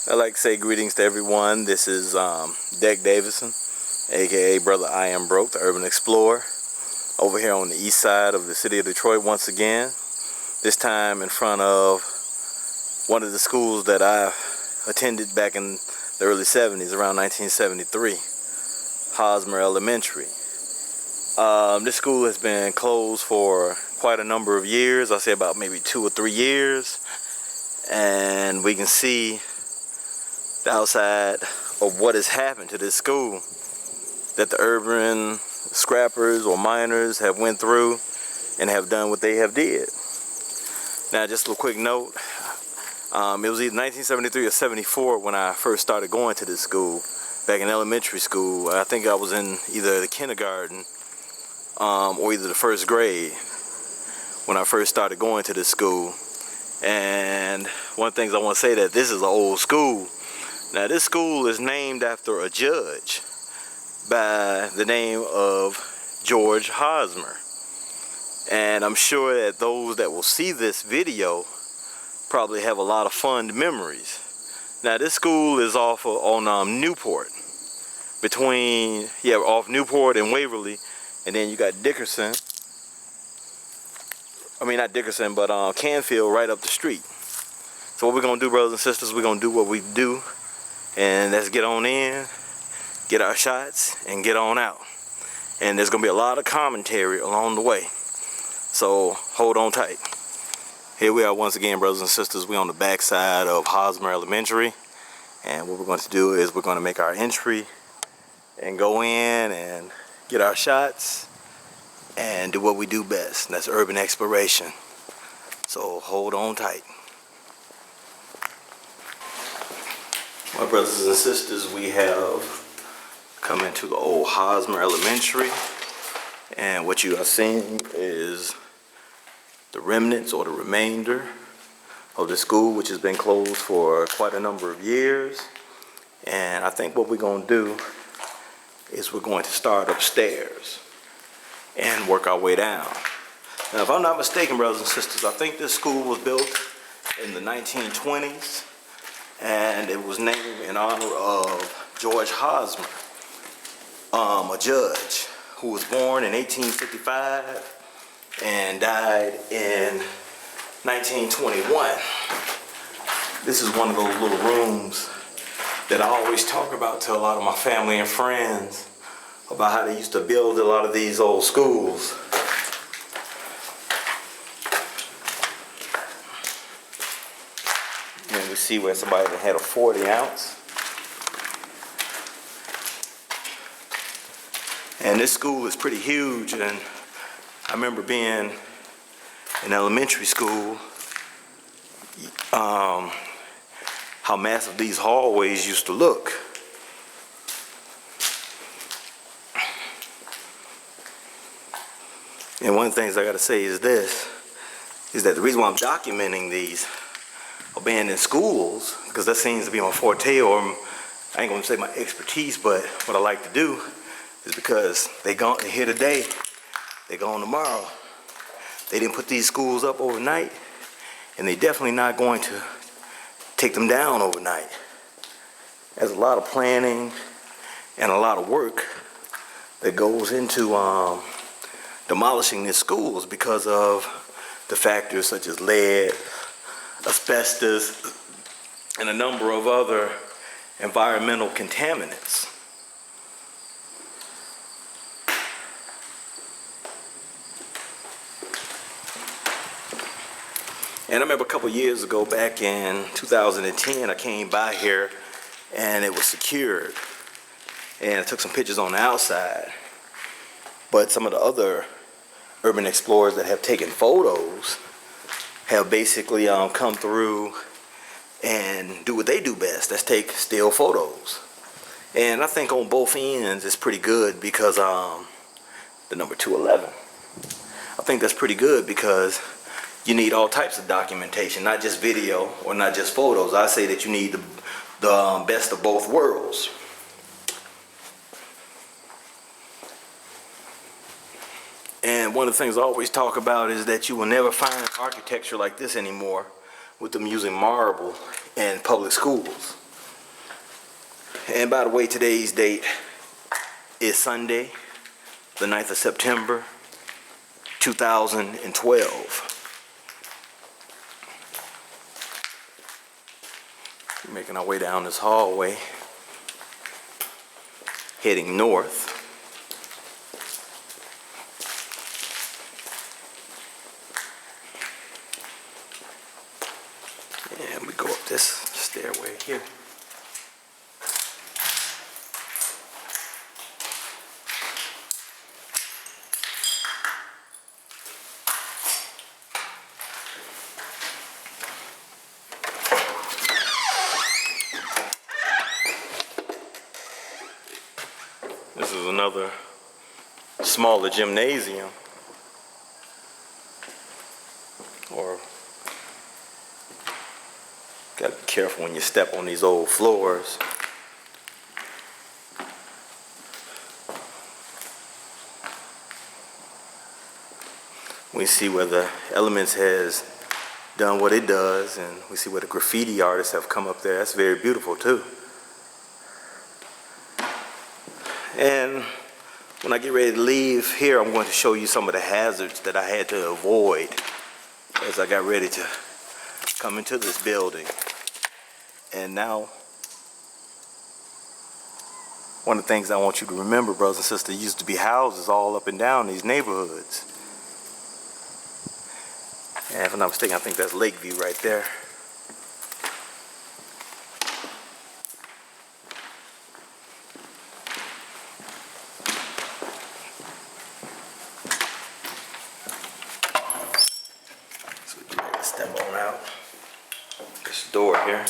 I'd like to say greetings to everyone. This is Dex Davison, aka Brotha I M, the Urban Explorer, over here on the east side of the city of Detroit once again. This time in front of one of the schools that I attended back in the early 70s, around 1973, Hosmer Elementary. This school has been closed for quite a number of years. I say about maybe 2 or 3 years. And we can see the outside of what has happened to this school that the urban scrappers or miners have went through and have done what they have did. Now, just a quick note, it was either 1973 or 74 when I first started going to this school, back in elementary school. I think I was in either the kindergarten or either the first grade when I first started going to this school. And one of the things I want to say that this is an old school. Now, this school is named after a judge by the name of George Hosmer. And I'm sure that those that will see this video probably have a lot of fond memories. Now, this school is off on Newport, off Newport and Waverly, and then you got Dickerson. I mean, not Dickerson, but Canfield right up the street. So what we're gonna do, brothers and sisters, we're gonna do what we do, and let's get on in, get our shots, and get on out. And there's gonna be a lot of commentary along the way, so hold on tight. Here we are once again, brothers and sisters. We're on the back side of Hosmer Elementary, and what we're going to do is we're going to make our entry and go in and get our shots and do what we do best, and that's urban exploration. So hold on tight. My brothers and sisters, we have come into the old Hosmer Elementary, and what you are seeing is the remnants or the remainder of the school, which has been closed for quite a number of years. And I think what we're going to do is we're going to start upstairs and work our way down. Now, if I'm not mistaken, brothers and sisters, I think this school was built in the 1920s, and it was named in honor of George Hosmer, a judge who was born in 1855 and died in 1921. This is one of those little rooms that I always talk about to a lot of my family and friends about how they used to build a lot of these old schools. And we see where somebody had a 40 ounce. And this school is pretty huge, and I remember being in elementary school, how massive these hallways used to look. And one of the things I gotta say is this, is that the reason why I'm documenting these abandoned schools, because that seems to be my forte, or I ain't gonna say my expertise, but what I like to do is because they're here today, they're gone tomorrow. They didn't put these schools up overnight, and they're definitely not going to take them down overnight. There's a lot of planning and a lot of work that goes into demolishing these schools because of the factors such as lead, asbestos, and a number of other environmental contaminants. And I remember a couple years ago, back in 2010, I came by here and it was secured. And I took some pictures on the outside. But some of the other urban explorers that have taken photos have basically come through and do what they do best. That's take still photos. And I think on both ends it's pretty good because the number 211. I think that's pretty good because you need all types of documentation, not just video or not just photos. I say that you need the best of both worlds. And one of the things I always talk about is that you will never find architecture like this anymore with them using marble in public schools. And by the way, today's date is Sunday, the 9th of September, 2012. We're making our way down this hallway, heading north. And we go up this stairway here. This is another smaller gymnasium, or gotta be careful when you step on these old floors. We see where the Elements has done what it does, and we see where the graffiti artists have come up there. That's very beautiful too. And when I get ready to leave here, I'm going to show you some of the hazards that I had to avoid as I got ready to come into this building. And now, one of the things I want you to remember, brothers and sisters, there used to be houses all up and down these neighborhoods. And if I'm not mistaken, I think that's Lakeview right there. So we can step on out this door here.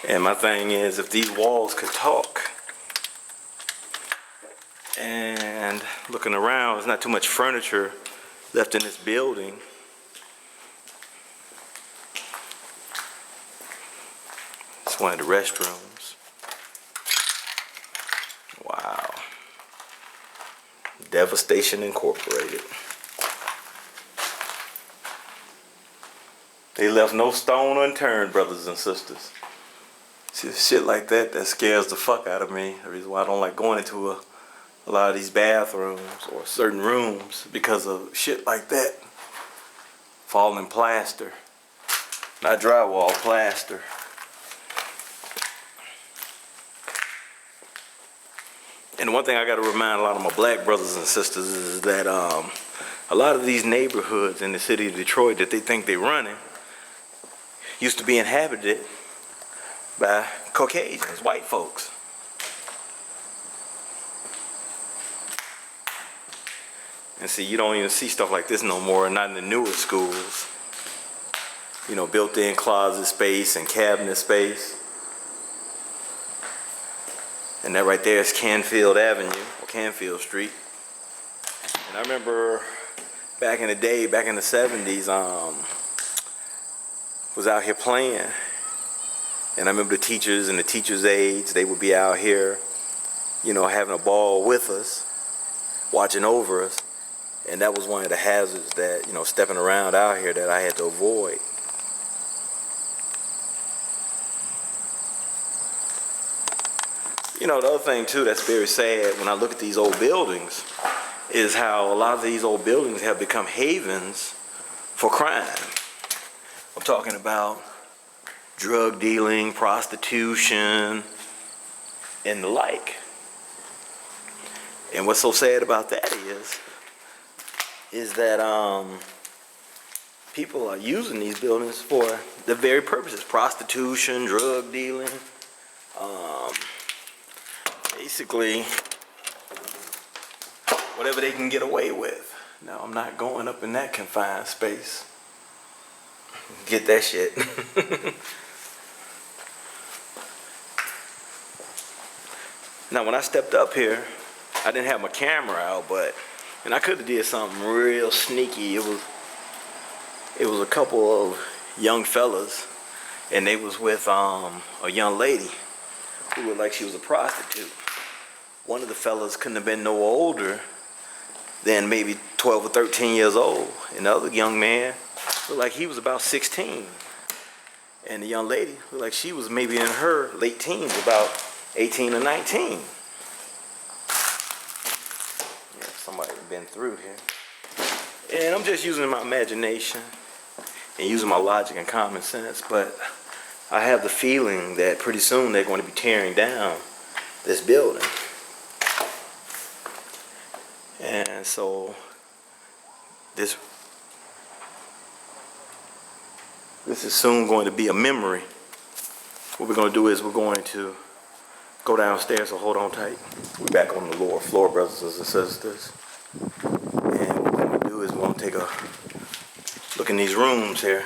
And my thing is, if these walls could talk, and looking around, there's not too much furniture left in this building. It's one of the restrooms. Wow. Devastation Incorporated. They left no stone unturned, brothers and sisters. See, shit like that scares the fuck out of me. The reason why I don't like going into a lot of these bathrooms or certain rooms, because of shit like that. Falling plaster. Not drywall, plaster. And one thing I gotta remind a lot of my black brothers and sisters is that a lot of these neighborhoods in the city of Detroit that they think they're running used to be inhabited by Caucasians, white folks. And see, you don't even see stuff like this no more, not in the newer schools. You know, built-in closet space and cabinet space. And that right there is Canfield Avenue, or Canfield Street. And I remember back in the day, back in the 70s, was out here playing. And I remember the teachers and the teachers' aides, they would be out here, you know, having a ball with us, watching over us. And that was one of the hazards that, you know, stepping around out here that I had to avoid. You know, the other thing too that's very sad when I look at these old buildings is how a lot of these old buildings have become havens for crime. I'm talking about drug dealing, prostitution, and the like. And what's so sad about that is that people are using these buildings for the very purposes: prostitution, drug dealing, basically whatever they can get away with. Now, I'm not going up in that confined space. Get that shit. Now, when I stepped up here, I didn't have my camera out, and I could have did something real sneaky. It was a couple of young fellas and they was with a young lady who looked like she was a prostitute. One of the fellas couldn't have been no older than maybe 12 or 13 years old, and the other young man looked like he was about 16. And the young lady looked like she was maybe in her late teens, about 18 or 19. Yeah, somebody been through here. And I'm just using my imagination and using my logic and common sense, but I have the feeling that pretty soon they're going to be tearing down this building. And so this is soon going to be a memory. What we're going to do is we're going to go downstairs, so hold on tight. We're back on the lower floor, brothers and sisters. And what we're going to do is we're going to take a look in these rooms here.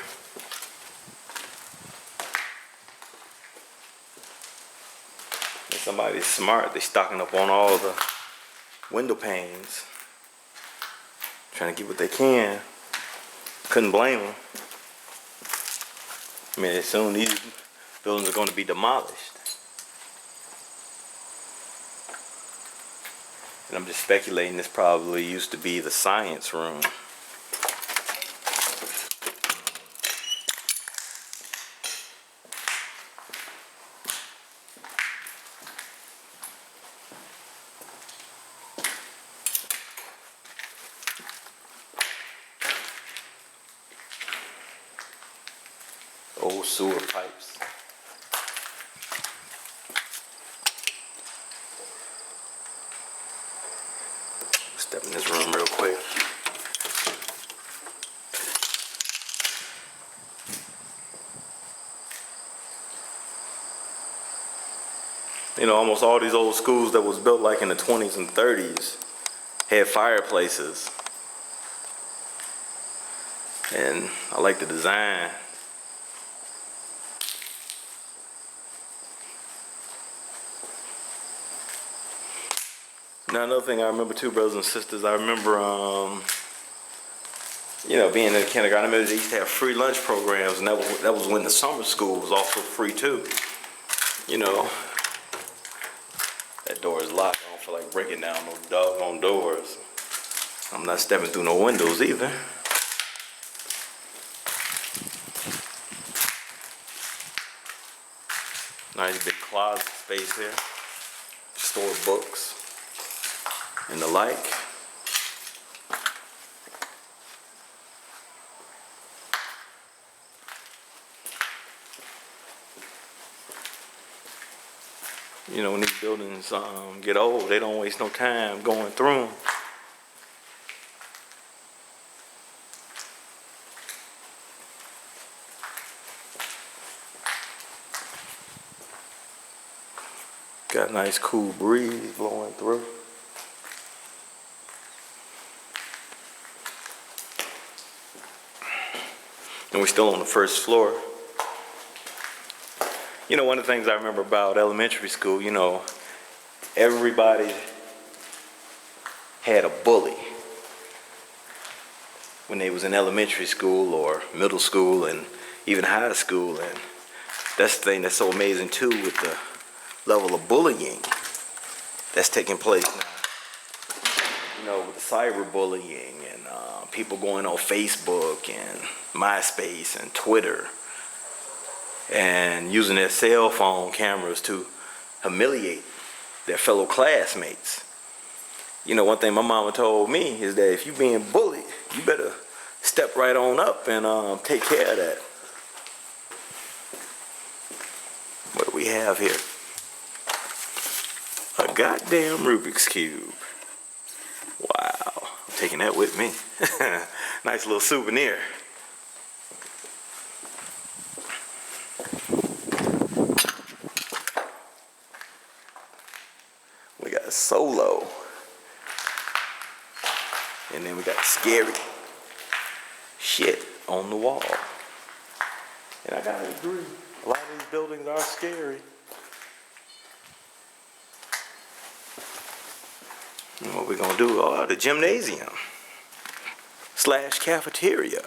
And somebody's smart. They're stocking up on all the window panes, trying to get what they can. Couldn't blame them. I mean, soon these buildings are going to be demolished. And I'm just speculating this probably used to be the science room. Old sewer pipes. Step in this room real quick. You know, almost all these old schools that was built like in the 20s and 30s had fireplaces. And I like the design. Now, another thing I remember too, brothers and sisters, I remember, you know, being in kindergarten, I remember they used to have free lunch programs, and that was when the summer school was also free too. You know, that door is locked. I don't feel like breaking down those doggone doors. I'm not stepping through no windows either. Nice big closet space here. Store books and the like. You know, when these buildings get old, they don't waste no time going through them. Got a nice cool breeze blowing through. And we're still on the first floor. You know, one of the things I remember about elementary school, you know, everybody had a bully when they was in elementary school or middle school and even high school. And that's the thing that's so amazing too, with the level of bullying that's taking place now. You know, with the cyberbullying and people going on Facebook and MySpace and Twitter and using their cell phone cameras to humiliate their fellow classmates. You know, one thing my mama told me is that if you being bullied, you better step right on up and take care of that. What do we have here? A goddamn Rubik's Cube. Wow, I'm taking that with me. Nice little souvenir. We got Solo. And then we got Scary shit on the wall. And I gotta agree, a lot of these buildings are scary. And what we're gonna do, the gymnasium / cafeteria.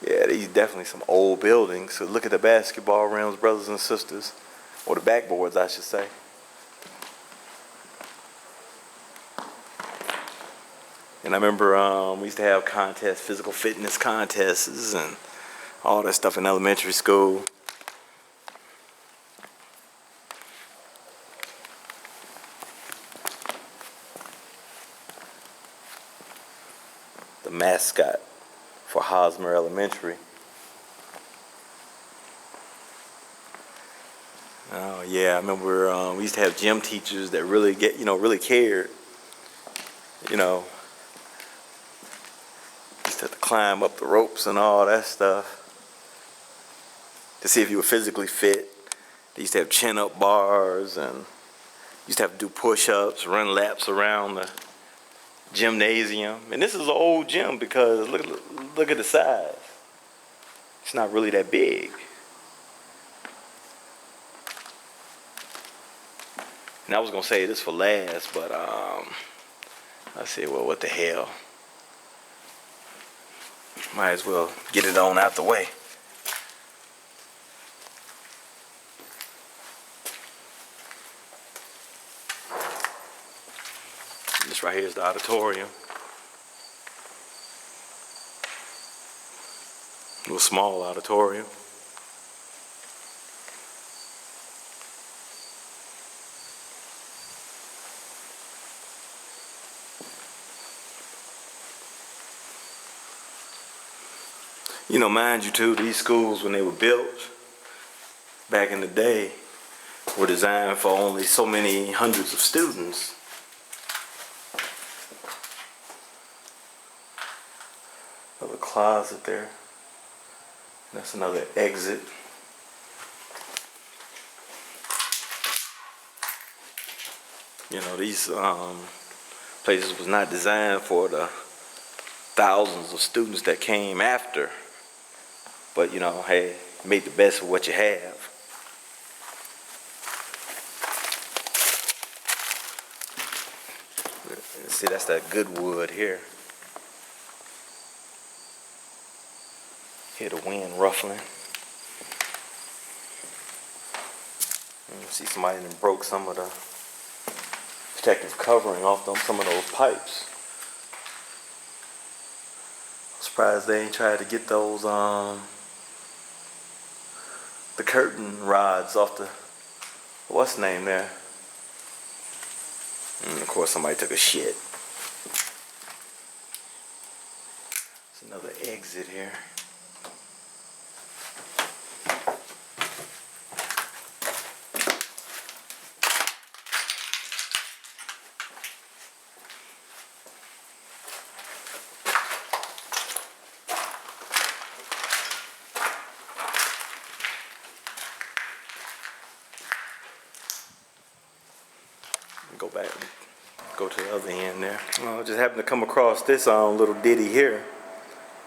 Yeah, they these definitely some old buildings. So look at the basketball rims, brothers and sisters, or the backboards, I should say. And I remember we used to have contests, physical fitness contests, and all that stuff in elementary school. The mascot for Hosmer Elementary. Oh yeah, I remember we used to have gym teachers that really really cared. You know, used to have to climb up the ropes and all that stuff to see if you were physically fit. They used to have chin-up bars and used to have to do push-ups, run laps around the gymnasium. And this is an old gym because look at the size. It's not really that big. And I was gonna say this for last, but I said, well, what the hell? Might as well get it on out the way. This right here is the auditorium. A little small auditorium. You know, mind you too, these schools when they were built back in the day were designed for only so many hundreds of students. Another closet there. That's another exit. You know, these places was not designed for the thousands of students that came after. But you know, hey, make the best of what you have. See, that's that good wood here. Hear the wind ruffling. And you see somebody that broke some of the protective covering off some of those pipes. I'm surprised they ain't tried to get those the curtain rods off the, what's the name there? And of course somebody took a shit. There's another exit here. Go back and go to the other end there. I just happened to come across this little ditty here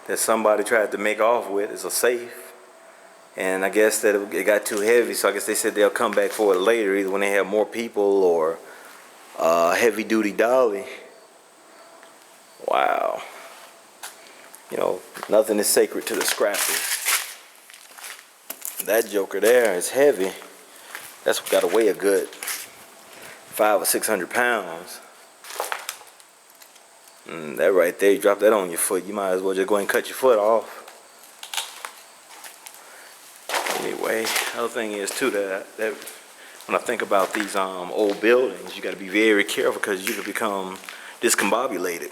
that somebody tried to make off with. It's a safe. And I guess that it got too heavy, so I guess they said they'll come back for it later, either when they have more people or heavy duty dolly. Wow. You know, nothing is sacred to the scrappers. That joker there is heavy. That's got to weigh a good 500 or 600 pounds. That right there, you drop that on your foot, you might as well just go ahead and cut your foot off. Anyway, the other thing is too that when I think about these old buildings, you got to be very careful because you could become discombobulated,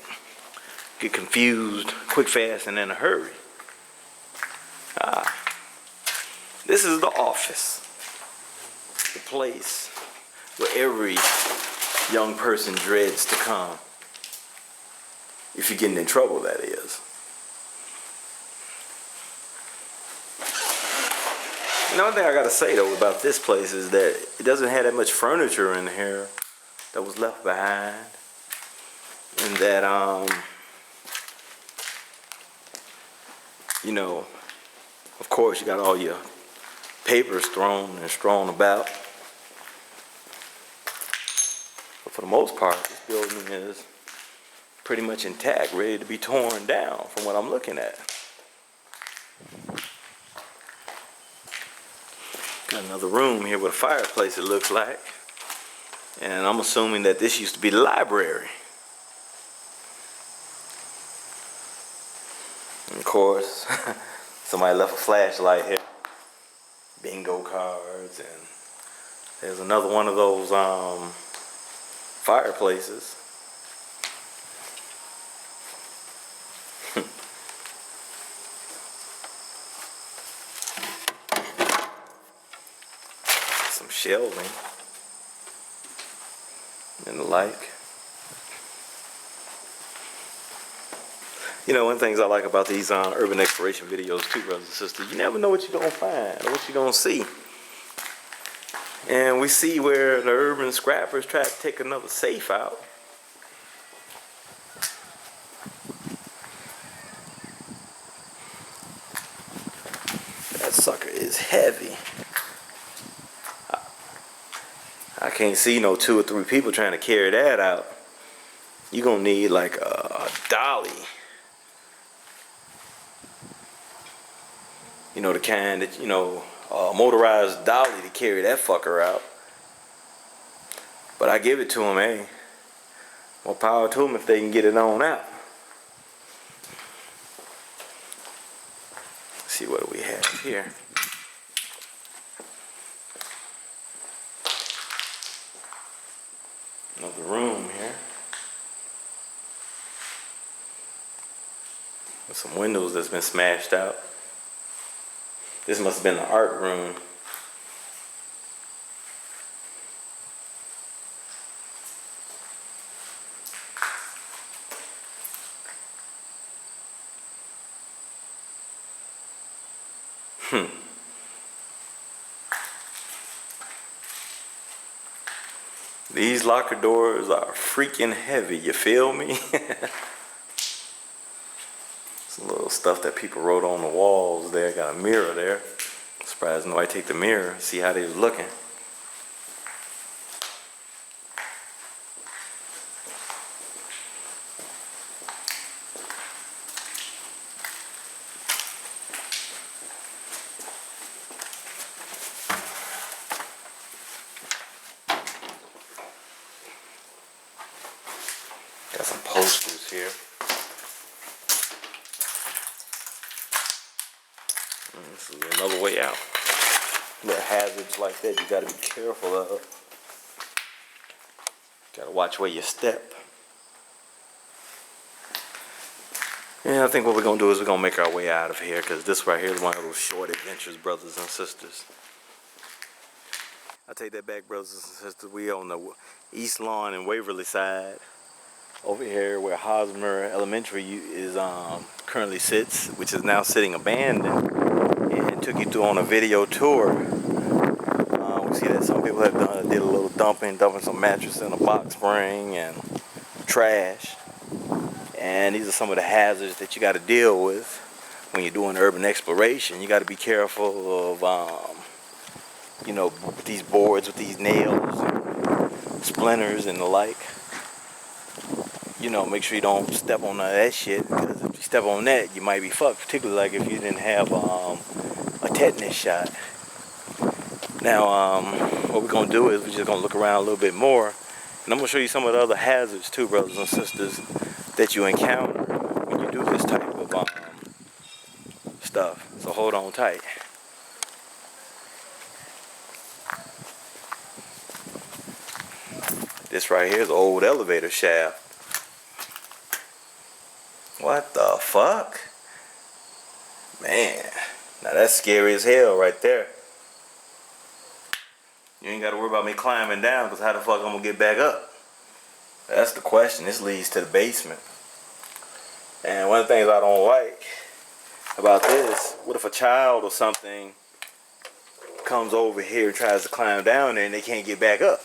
get confused quick, fast, and in a hurry. This is the office, the place where every young person dreads to come. If you're getting in trouble, that is. Another thing I gotta say though about this place is that it doesn't have that much furniture in here that was left behind. And that, you know, of course you got all your papers thrown and strewn about. But for the most part, this building is pretty much intact, ready to be torn down from what I'm looking at. Got another room here with a fireplace, it looks like. And I'm assuming that this used to be the library. And of course, somebody left a flashlight here. Bingo cards, and there's another one of those fireplaces. Some shelving and the like. You know, one of the things I like about these urban exploration videos too, brothers and sisters, you never know what you're gonna find or what you're gonna see. And we see where the urban scrappers try to take another safe out. That sucker is heavy. I can't see no 2 or 3 people trying to carry that out. You're gonna need like a dolly. You know, the kind that, you know, a motorized dolly to carry that fucker out. But I give it to them, eh? More power to them if they can get it on out. Let's see, what do we have here? Another room here. With some windows that's been smashed out. This must have been the art room. These locker doors are freaking heavy, you feel me? Some little stuff that people wrote on the walls there. Got a mirror there. Surprised nobody take the mirror, see how they was looking. Got some posters here. This is another way out. Little hazards like that you gotta be careful of. Gotta watch where you step. Yeah, I think what we're gonna do is we're gonna make our way out of here, because this right here is one of those short adventures, brothers and sisters. I take that back, brothers and sisters. We on the East Lawn and Waverly side. Over here where Hosmer Elementary is currently sits, which is now sitting abandoned, and took you through on a video tour. We see that some people have did a little dumping some mattress in a box spring and trash. And these are some of the hazards that you got to deal with when you're doing urban exploration. You got to be careful of, you know, these boards with these nails and splinters and the like. You know, make sure you don't step on that shit, because if you step on that, you might be fucked, particularly like if you didn't have a tetanus shot. Now, what we're going to do is we're just going to look around a little bit more, and I'm going to show you some of the other hazards too, brothers and sisters, that you encounter when you do this type of stuff. So hold on tight. This right here is an old elevator shaft. What the fuck? Man, now that's scary as hell right there. You ain't gotta worry about me climbing down, because how the fuck I'm gonna get back up? That's the question. This leads to the basement. And one of the things I don't like about this, what if a child or something comes over here and tries to climb down there and they can't get back up?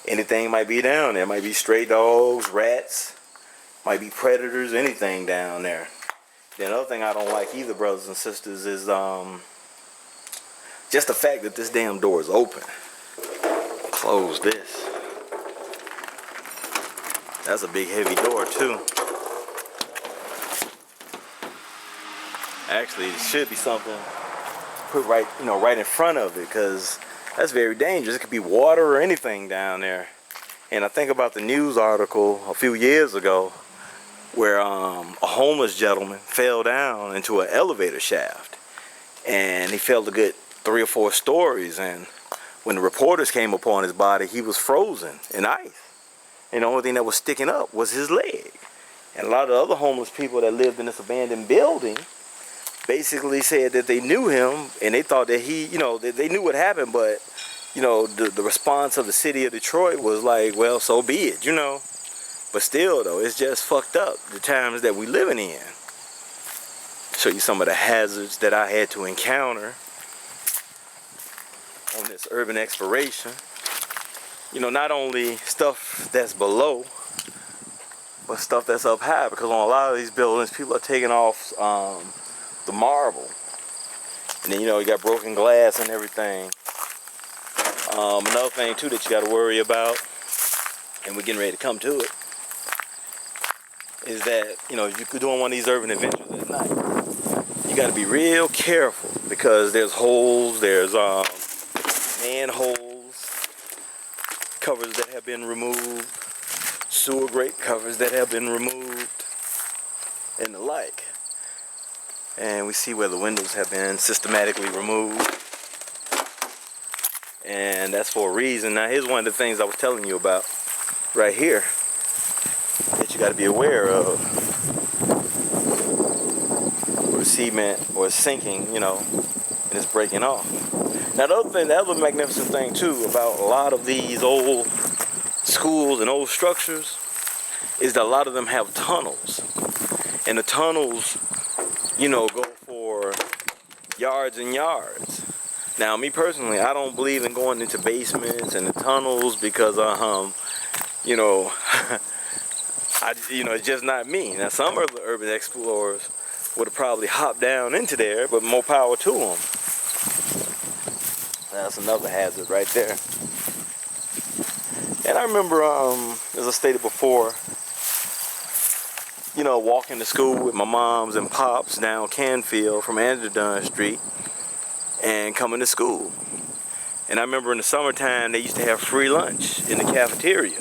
Anything might be down there. Might be stray dogs, rats, might be predators, anything down there. Then another thing I don't like either, brothers and sisters, is just the fact that this damn door is open. Close this. That's a big heavy door too. Actually, it should be something put right, right in front of it, because that's very dangerous. It could be water or anything down there. And I think about the news article a few years ago where a homeless gentleman fell down into an elevator shaft, and he fell a good 3 or 4 stories, and when the reporters came upon his body, he was frozen in ice, and the only thing that was sticking up was his leg. And a lot of the other homeless people that lived in this abandoned building basically said that they knew him, and they thought that he, they knew what happened, but the response of the city of Detroit was like, well, so be it, But still, though, it's just fucked up, the times that we living in. Show you some of the hazards that I had to encounter on this urban exploration. Not only stuff that's below, but stuff that's up high, because on a lot of these buildings, people are taking off the marble. And then, you got broken glass and everything. Another thing, too, that you got to worry about, and we're getting ready to come to it, is that, if you're doing one of these urban adventures at night, you got to be real careful, because there's holes, there's manholes, covers that have been removed, sewer grate covers that have been removed, and the like. And we see where the windows have been systematically removed. And that's for a reason. Now, here's one of the things I was telling you about right here that you got to be aware of. Where the cement or it's sinking, and it's breaking off. Now, the other magnificent thing too about a lot of these old schools and old structures is that a lot of them have tunnels. And the tunnels, go for yards and yards. Now, me personally, I don't believe in going into basements and the tunnels because, it's just not me. Now, some of the urban explorers would have probably hopped down into there, but more power to them. That's another hazard right there. And I remember, as I stated before, walking to school with my moms and pops down Canfield from Andrew Street and coming to school. And I remember in the summertime, they used to have free lunch in the cafeteria.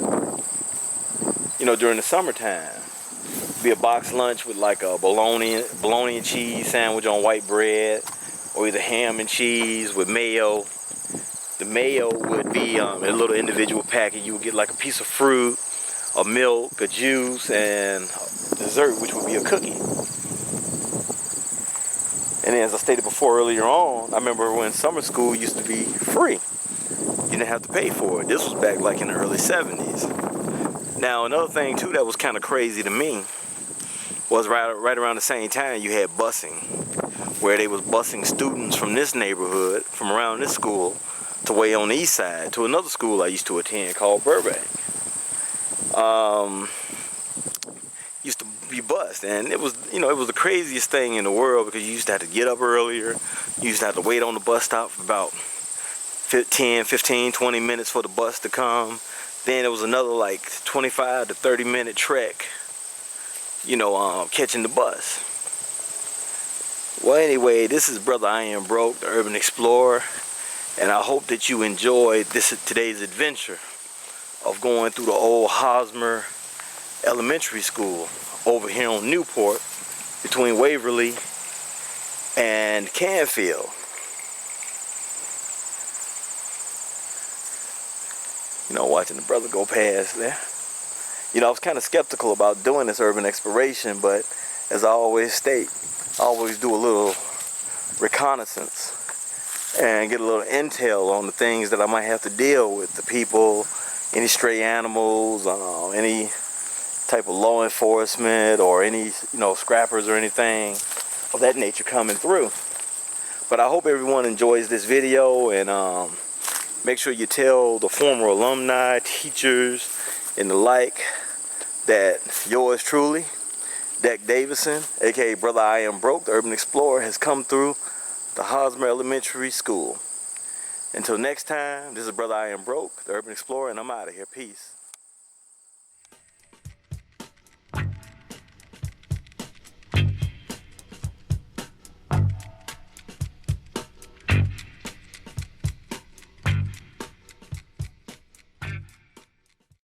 During the summertime. Be a box lunch with like a bologna and cheese sandwich on white bread, or either ham and cheese with mayo. The mayo would be a little individual packet. You would get like a piece of fruit, a milk, a juice, and dessert, which would be a cookie. And as I stated before earlier on, I remember when summer school used to be free. You didn't have to pay for it. This was back like in the early 70s. Now, another thing too that was kind of crazy to me was right around the same time you had busing, where they was busing students from this neighborhood, from around this school, to way on the east side, to another school I used to attend called Burbank. Used to be bused, and it was the craziest thing in the world, because you used to have to get up earlier, you used to have to wait on the bus stop for about 15, 20 minutes for the bus to come. Then it was another like 25 to 30 minute trek, catching the bus. Well, anyway, this is Brother I.M. Broke, the Urban Explorer, and I hope that you enjoyed today's adventure of going through the old Hosmer Elementary School over here on Newport, between Waverly and Canfield. Watching the brother go past there. I was kind of skeptical about doing this urban exploration, but as I always state, I always do a little reconnaissance and get a little intel on the things that I might have to deal with, the people, any stray animals, any type of law enforcement, or any scrappers or anything of that nature coming through. But I hope everyone enjoys this video, and make sure you tell the former alumni, teachers, and the like that yours truly, Dex Davison, aka Brother I.M. Broke, the Urban Explorer, has come through the Hosmer Elementary School. Until next time, this is Brother I.M. Broke, the Urban Explorer, and I'm out of here. Peace.